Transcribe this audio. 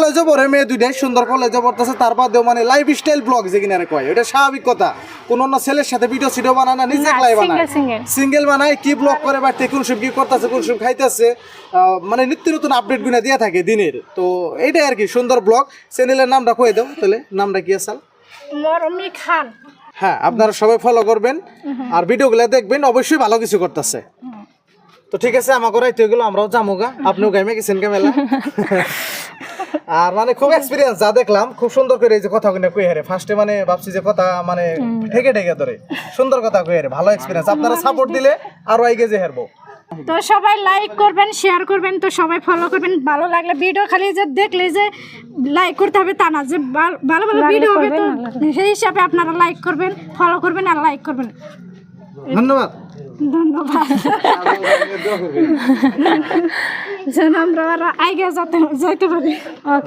কলেজে পড়ে মেয়ে দুইটাই সুন্দর কলেজে পড়তেছে তার বাদেও মানে লাইফ স্টাইল ব্লগ যে কিনারে কয় এটা স্বাভাবিক কথা কোন অন্য ছেলের সাথে ভিডিও সিডিও বানায় না নিজে একলাই বানায় সিঙ্গেল বানায় কি ব্লগ করে বাড়তে কোন সব কি করতেছে কোন সব খাইতেছে মানে নিত্য নতুন আপডেট গুলো দিয়ে থাকে দিনের তো এইটাই আর কি সুন্দর ব্লগ চ্যানেলের নামটা কয়ে দাও তাহলে নামটা কি আছে মরমি খান হ্যাঁ আপনারা সবাই ফলো করবেন আর ভিডিওগুলো দেখবেন অবশ্যই ভালো কিছু করতেছে তো ঠিক আছে আমাকে রাইতে গেলো আমরাও জামুগা আপনিও গাইমে গেছেন মেলা আর মানে খুব এক্সপিরিয়েন্স যা দেখলাম খুব সুন্দর করে এই যে কথা কই হারে ফার্স্টে মানে ভাবছি যে কথা মানে ঠেকে ঠেকে ধরে সুন্দর কথা কই হারে ভালো এক্সপিরিয়েন্স আপনারা সাপোর্ট দিলে আরো আগে যে হারবো তো সবাই লাইক করবেন শেয়ার করবেন তো সবাই ফলো করবেন ভালো লাগলে ভিডিও খালি যে দেখলে যে লাইক করতে হবে তা না যে ভালো ভালো ভিডিও হবে তো সেই হিসাবে আপনারা লাইক করবেন ফলো করবেন আর লাইক করবেন ধন্যবাদ ধন্যবাদ যেন আমরা আগে যেতে পারি